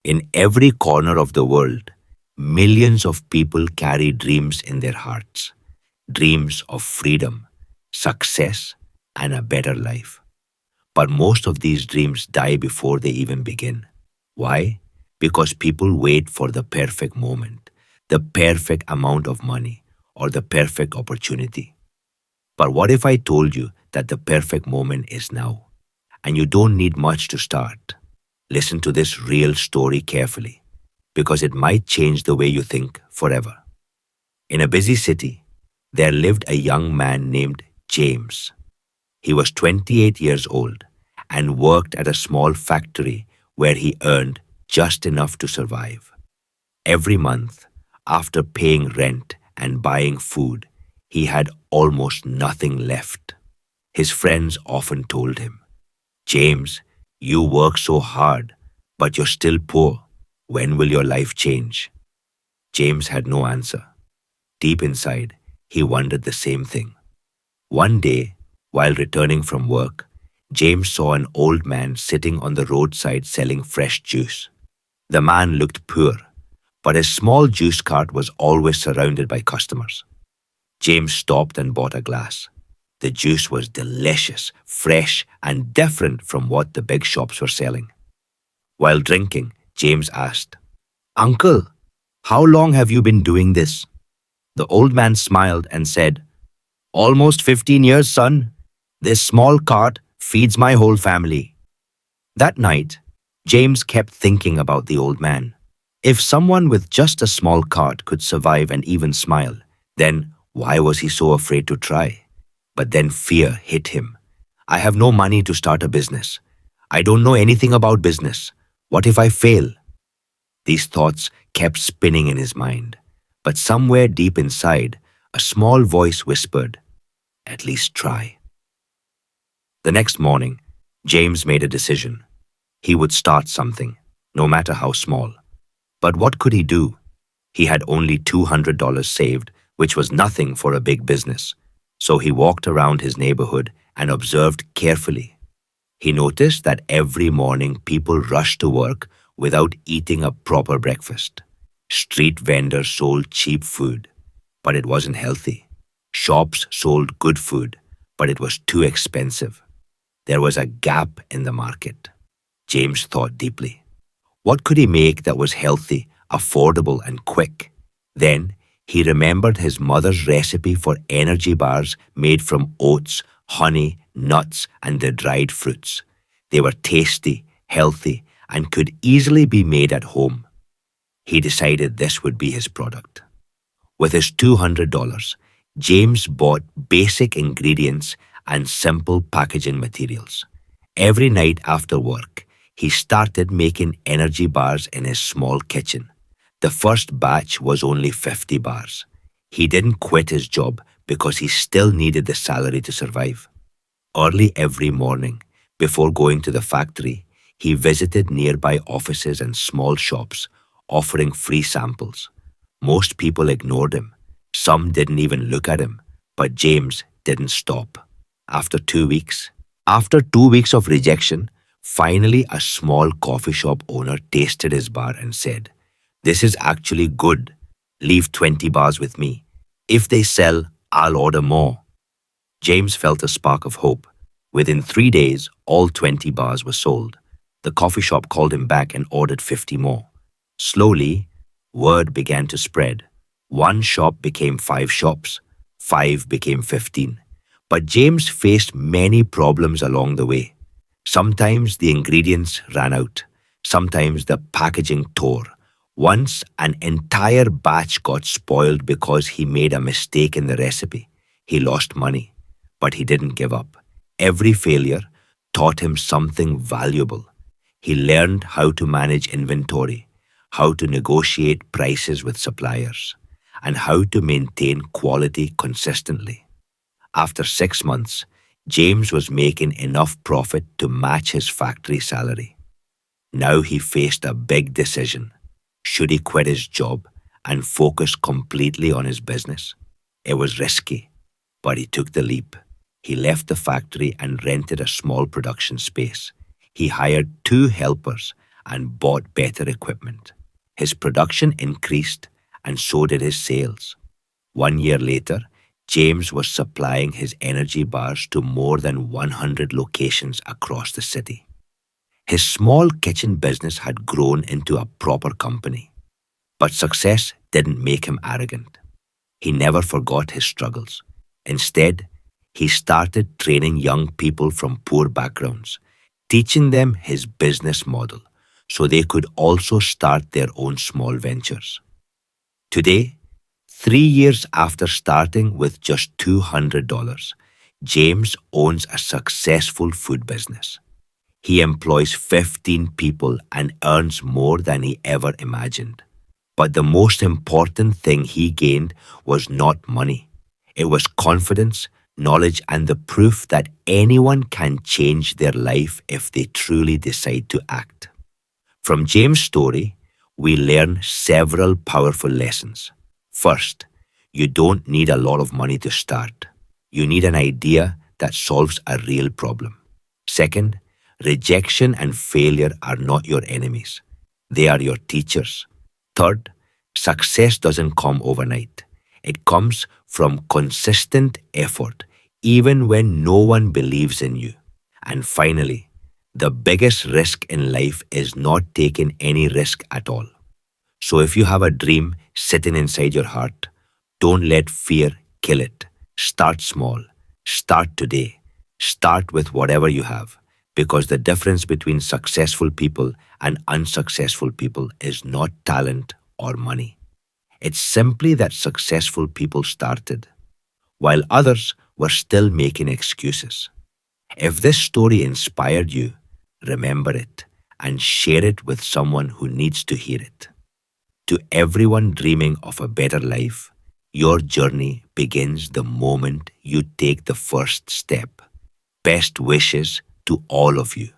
In every corner of the world, millions of people carry dreams in their hearts, dreams of freedom, success, and a better life. But most of these dreams die before they even begin. Why? Because people wait for the perfect moment, the perfect amount of money, or the perfect opportunity. But what if I told you that the perfect moment is now, and you don't need much to start? Listen to this real story carefully, because it might change the way you think forever. In a busy city, there lived a young man named James. He was 28 years old and worked at a small factory where he earned just enough to survive. Every month, after paying rent and buying food, he had almost nothing left. His friends often told him, James, you work so hard, but you're still poor. When will your life change? James had no answer. Deep inside, he wondered the same thing. One day, while returning from work, James saw an old man sitting on the roadside selling fresh juice. The man looked poor, but his small juice cart was always surrounded by customers. James stopped and bought a glass. The juice was delicious, fresh, and different from what the big shops were selling. While drinking, James asked, Uncle, how long have you been doing this? The old man smiled and said, Almost 15 years, son. This small cart feeds my whole family. That night, James kept thinking about the old man. If someone with just a small cart could survive and even smile, then why was he so afraid to try? But then fear hit him. I have no money to start a business. I don't know anything about business. What if I fail? These thoughts kept spinning in his mind. But somewhere deep inside, a small voice whispered, At least try. The next morning, James made a decision. He would start something, no matter how small. But what could he do? He had only $200 saved, which was nothing for a big business. So he walked around his neighborhood and observed carefully. He noticed that every morning people rushed to work without eating a proper breakfast. Street vendors sold cheap food, but it wasn't healthy. Shops sold good food, but it was too expensive. There was a gap in the market. James thought deeply. What could he make that was healthy, affordable, and quick? Then he remembered his mother's recipe for energy bars made from oats, honey, nuts, and the dried fruits. They were tasty, healthy, and could easily be made at home. He decided this would be his product. With his $200, James bought basic ingredients and simple packaging materials. Every night after work, he started making energy bars in his small kitchen. The first batch was only 50 bars. He didn't quit his job because he still needed the salary to survive. Early every morning, before going to the factory, he visited nearby offices and small shops, offering free samples. Most people ignored him. Some didn't even look at him, but James didn't stop. After 2 weeks, after 2 weeks of rejection, finally a small coffee shop owner tasted his bar and said, This is actually good. Leave 20 bars with me. If they sell, I'll order more. James felt a spark of hope. Within 3 days, all 20 bars were sold. The coffee shop called him back and ordered 50 more. Slowly, word began to spread. One shop became 5 shops. 5 became 15. But James faced many problems along the way. Sometimes the ingredients ran out. Sometimes the packaging tore. Once, an entire batch got spoiled because he made a mistake in the recipe. He lost money, but he didn't give up. Every failure taught him something valuable. He learned how to manage inventory, how to negotiate prices with suppliers, and how to maintain quality consistently. After 6 months, James was making enough profit to match his factory salary. Now he faced a big decision. Should he quit his job and focus completely on his business? It was risky, but he took the leap. He left the factory and rented a small production space. He hired 2 helpers and bought better equipment. His production increased, and so did his sales. 1 year later, James was supplying his energy bars to more than 100 locations across the city. His small kitchen business had grown into a proper company. But success didn't make him arrogant. He never forgot his struggles. Instead, he started training young people from poor backgrounds, teaching them his business model so they could also start their own small ventures. Today, 3 years after starting with just $200, James owns a successful food business. He employs 15 people and earns more than he ever imagined. But the most important thing he gained was not money. It was confidence, knowledge, and the proof that anyone can change their life if they truly decide to act. From James' story, we learn several powerful lessons. First, you don't need a lot of money to start. You need an idea that solves a real problem. Second, rejection and failure are not your enemies. They are your teachers. Third, success doesn't come overnight. It comes from consistent effort, even when no one believes in you. And finally, the biggest risk in life is not taking any risk at all. So if you have a dream sitting inside your heart, don't let fear kill it. Start small. Start today. Start with whatever you have. Because the difference between successful people and unsuccessful people is not talent or money. It's simply that successful people started, while others were still making excuses. If this story inspired you, remember it and share it with someone who needs to hear it. To everyone dreaming of a better life, your journey begins the moment you take the first step. Best wishes to all of you.